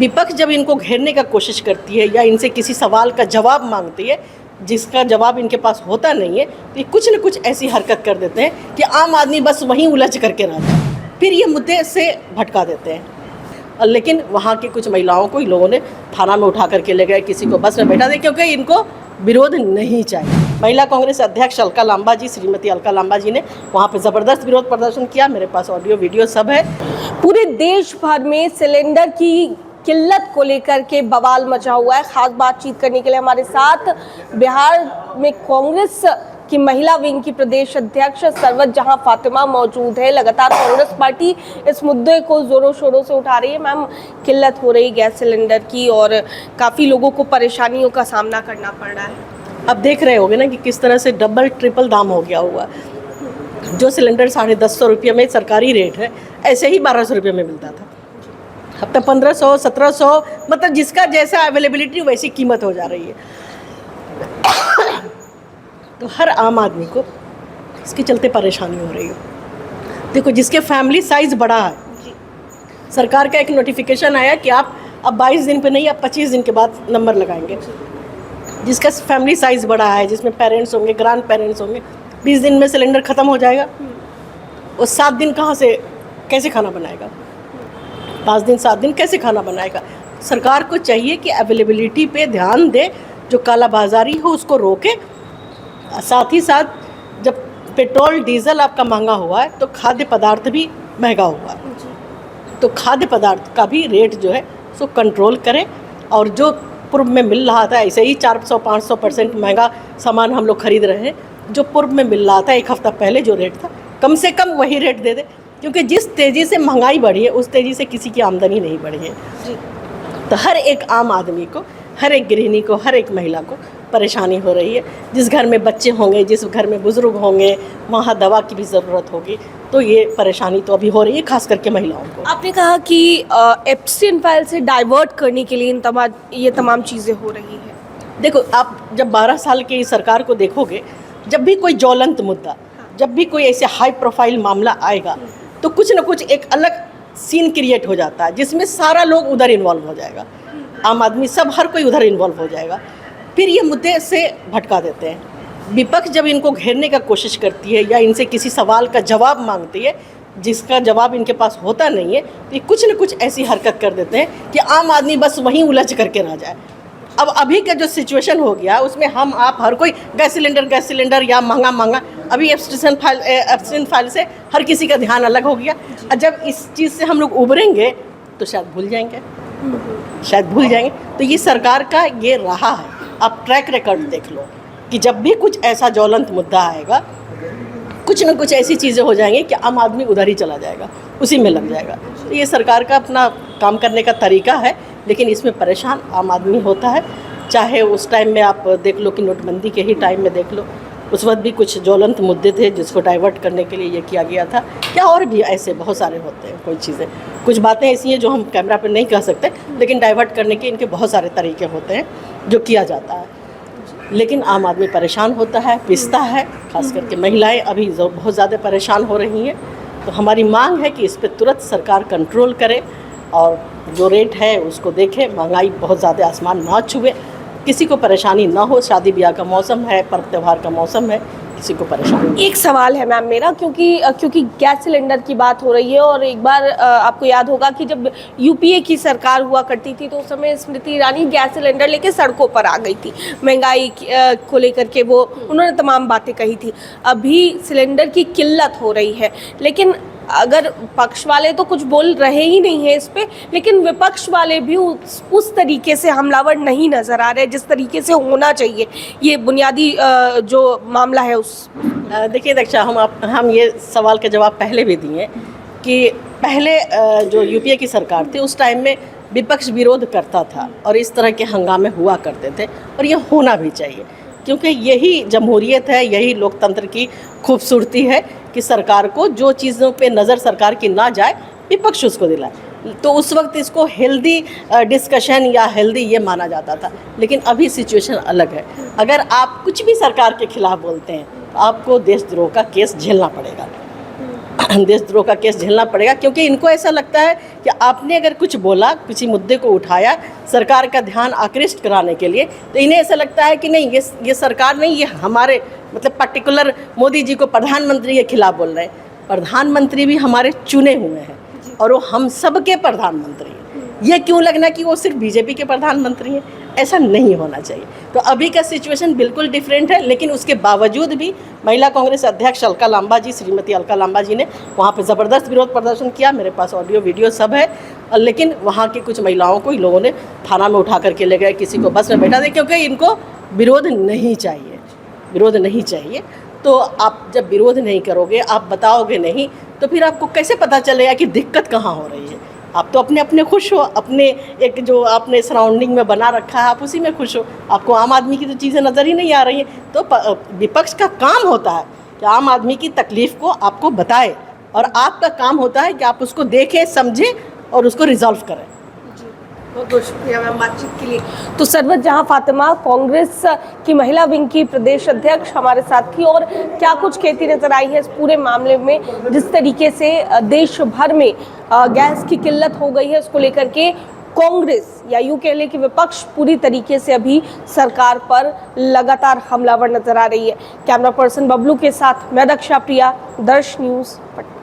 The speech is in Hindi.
विपक्ष जब इनको घेरने का कोशिश करती है या इनसे किसी सवाल का जवाब मांगती है जिसका जवाब इनके पास होता नहीं है, तो ये कुछ न कुछ ऐसी हरकत कर देते हैं कि आम आदमी बस वहीं उलझ करके रह जाए, फिर ये मुद्दे से भटका देते हैं। लेकिन वहाँ की कुछ महिलाओं को इन लोगों ने थाना में उठा करके ले गए, किसी को बस में बैठा दे, क्योंकि इनको विरोध नहीं चाहिए। महिला कांग्रेस अध्यक्ष अलका लांबा जी, श्रीमती अलका लांबा जी ने वहाँ पे ज़बरदस्त विरोध प्रदर्शन किया। मेरे पास ऑडियो वीडियो सब है। पूरे देश भर में सिलेंडर की किल्लत को लेकर के बवाल मचा हुआ है। खास बातचीत करने के लिए हमारे साथ बिहार में कांग्रेस की महिला विंग की प्रदेश अध्यक्ष सरवत जहां फातिमा मौजूद है। लगातार कांग्रेस पार्टी इस मुद्दे को जोरों शोरों से उठा रही है। मैम, किल्लत हो रही गैस सिलेंडर की और काफ़ी लोगों को परेशानियों का सामना करना पड़ रहा है। अब देख रहे होंगे ना कि किस तरह से डबल ट्रिपल दाम हो गया हुआ। जो सिलेंडर 150 रुपये में सरकारी रेट है, ऐसे ही 1200 रुपये में मिलता था। अब तक 1500, 1700, मतलब जिसका जैसा अवेलेबिलिटी वैसी कीमत हो जा रही है। तो हर आम आदमी को इसके चलते परेशानी हो रही है। देखो, जिसके फैमिली साइज़ बड़ा है, सरकार का एक नोटिफिकेशन आया कि आप अब 22 दिन पे नहीं, अब 25 दिन के बाद नंबर लगाएंगे। जिसका फैमिली साइज़ बड़ा है, जिसमें पेरेंट्स होंगे, ग्रैंड पेरेंट्स होंगे, 20 दिन में सिलेंडर ख़त्म हो जाएगा। और 7 दिन कहाँ से कैसे खाना बनाएगा? 5 दिन 7 दिन कैसे खाना बनाएगा? सरकार को चाहिए कि अवेलेबिलिटी पे ध्यान दे, जो कालाबाजारी हो उसको रोके। साथ ही साथ जब पेट्रोल डीजल आपका महंगा हुआ है तो खाद्य पदार्थ भी महंगा हुआ है, तो खाद्य पदार्थ का भी रेट जो है उसको कंट्रोल करें। और जो पूर्व में मिल रहा था, ऐसे ही 400-500% महंगा सामान हम लोग खरीद रहे हैं। जो पूर्व में मिल रहा था एक हफ़्ता पहले जो रेट था, कम से कम वही रेट दे दे, क्योंकि जिस तेज़ी से महंगाई बढ़ी है उस तेज़ी से किसी की आमदनी नहीं बढ़ी है। तो हर एक आम आदमी को, हर एक गृहिणी को, हर एक महिला को परेशानी हो रही है। जिस घर में बच्चे होंगे, जिस घर में बुज़ुर्ग होंगे, वहाँ दवा की भी ज़रूरत होगी, तो ये परेशानी तो अभी हो रही है, खास करके महिलाओं को। आपने कहा कि एप्स्टीन फाइल से डाइवर्ट करने के लिए ये तमाम चीज़ें हो रही हैं। देखो, आप जब 12 साल की सरकार को देखोगे, जब भी कोई ज्वलंत मुद्दा, जब भी कोई ऐसे हाई प्रोफाइल मामला आएगा, तो कुछ ना कुछ एक अलग सीन क्रिएट हो जाता है, जिसमें सारा लोग उधर इन्वॉल्व हो जाएगा। आम आदमी सब, हर कोई उधर इन्वॉल्व हो जाएगा, फिर ये मुद्दे से भटका देते हैं। विपक्ष जब इनको घेरने का कोशिश करती है या इनसे किसी सवाल का जवाब मांगती है जिसका जवाब इनके पास होता नहीं है, तो ये कुछ न कुछ ऐसी हरकत कर देते हैं कि आम आदमी बस वहीं उलझ करके रह जाए। अब अभी का जो सिचुएशन हो गया, उसमें हम आप हर कोई गैस सिलेंडर या महंगा, अभी एप्स्टीन फाइल से हर किसी का ध्यान अलग हो गया। और जब इस चीज़ से हम लोग उभरेंगे तो शायद भूल जाएंगे। तो ये सरकार का ये रहा है। आप ट्रैक रिकॉर्ड देख लो कि जब भी कुछ ऐसा ज्वलंत मुद्दा आएगा, कुछ न कुछ ऐसी चीज़ें हो जाएंगी कि आम आदमी उधर ही चला जाएगा, उसी में लग जाएगा। तो ये सरकार का अपना काम करने का तरीका है, लेकिन इसमें परेशान आम आदमी होता है। चाहे उस टाइम में आप देख लो कि नोटबंदी के ही टाइम में देख लो, उस वक्त भी कुछ ज्वलंत मुद्दे थे जिसको डाइवर्ट करने के लिए ये किया गया था। क्या और भी ऐसे बहुत सारे होते हैं, कोई चीज़ें, कुछ बातें ऐसी हैं जो हम कैमरा पर नहीं कह सकते, लेकिन डाइवर्ट करने के इनके बहुत सारे तरीके होते हैं जो किया जाता है। लेकिन आम आदमी परेशान होता है, पिसता है, खास करके महिलाएं अभी बहुत ज़्यादा परेशान हो रही हैं। तो हमारी मांग है कि इस पर तुरंत सरकार कंट्रोल करे और जो रेट है उसको देखे, महंगाई बहुत ज़्यादा आसमान ना छुए, किसी को परेशानी ना हो। शादी ब्याह का मौसम है, पर्व त्यौहार का मौसम है, किसी को परेशानी। एक सवाल है मैम मेरा, क्योंकि गैस सिलेंडर की बात हो रही है और एक बार आपको याद होगा कि जब यूपीए की सरकार हुआ करती थी तो उस समय स्मृति ईरानी गैस सिलेंडर लेके सड़कों पर आ गई थी। महंगाई को लेकर के वो उन्होंने तमाम बातें कही थी। अभी सिलेंडर की किल्लत हो रही है, लेकिन अगर पक्ष वाले तो कुछ बोल रहे ही नहीं है इस पे, लेकिन विपक्ष वाले भी उस तरीके से हमलावर नहीं नज़र आ रहे जिस तरीके से होना चाहिए। ये बुनियादी जो मामला है उस देखिए दीक्षा, हम ये सवाल के जवाब पहले भी दिए कि पहले जो यूपीए की सरकार थी उस टाइम में विपक्ष विरोध करता था और इस तरह के हंगामे हुआ करते थे, और ये होना भी चाहिए, क्योंकि यही जमहूरियत है, यही लोकतंत्र की खूबसूरती है कि सरकार को जो चीज़ों पे नज़र सरकार की ना जाए, विपक्ष उसको दिलाए। तो उस वक्त इसको हेल्दी डिस्कशन या हेल्दी ये माना जाता था, लेकिन अभी सिचुएशन अलग है। अगर आप कुछ भी सरकार के खिलाफ बोलते हैं तो आपको देशद्रोह का केस झेलना पड़ेगा। देशद्रोह का केस झेलना पड़ेगा, क्योंकि इनको ऐसा लगता है कि आपने अगर कुछ बोला, किसी मुद्दे को उठाया सरकार का ध्यान आकृष्ट कराने के लिए, तो इन्हें ऐसा लगता है कि नहीं, ये सरकार नहीं, ये हमारे मतलब पर्टिकुलर मोदी जी को प्रधानमंत्री के खिलाफ बोल रहे हैं। प्रधानमंत्री भी हमारे चुने हुए हैं और वो हम सब के प्रधानमंत्री हैं। ये क्यों लगना कि वो सिर्फ बीजेपी के प्रधानमंत्री हैं? ऐसा नहीं होना चाहिए। तो अभी का सिचुएशन बिल्कुल डिफरेंट है, लेकिन उसके बावजूद भी महिला कांग्रेस अध्यक्ष अलका लांबा जी, श्रीमती अलका लांबा जी ने वहाँ पे ज़बरदस्त विरोध प्रदर्शन किया। मेरे पास ऑडियो वीडियो सब है, लेकिन वहाँ की कुछ महिलाओं को इन लोगों ने थाना में उठा करके ले गए, किसी को बस में बैठा दे, क्योंकि इनको विरोध नहीं चाहिए, विरोध नहीं चाहिए। तो आप जब विरोध नहीं करोगे, आप बताओगे नहीं, तो फिर आपको कैसे पता चलेगा कि दिक्कत कहाँ हो रही है? आप तो अपने अपने खुश हो, अपने एक जो आपने सराउंडिंग में बना रखा है आप उसी में खुश हो। आपको आम आदमी की तो चीज़ें नज़र ही नहीं आ रही हैं। तो विपक्ष का काम होता है कि आम आदमी की तकलीफ़ को आपको बताए, और आपका काम होता है कि आप उसको देखें, समझें और उसको रिजॉल्व करें। बहुत बहुत शुक्रिया मैम बातचीत के लिए। तो सरवत जहां फातिमा कांग्रेस की महिला विंग की प्रदेश अध्यक्ष हमारे साथ थी, और क्या कुछ कहती नजर आई है इस पूरे मामले में, जिस तरीके से देश भर में गैस की किल्लत हो गई है, उसको लेकर के कांग्रेस या यूं कह ले कि विपक्ष पूरी तरीके से अभी सरकार पर लगातार हमलावर नजर आ रही है। कैमरा पर्सन बबलू के साथ मैं दक्षा प्रिया, दर्श न्यूज़ पटना।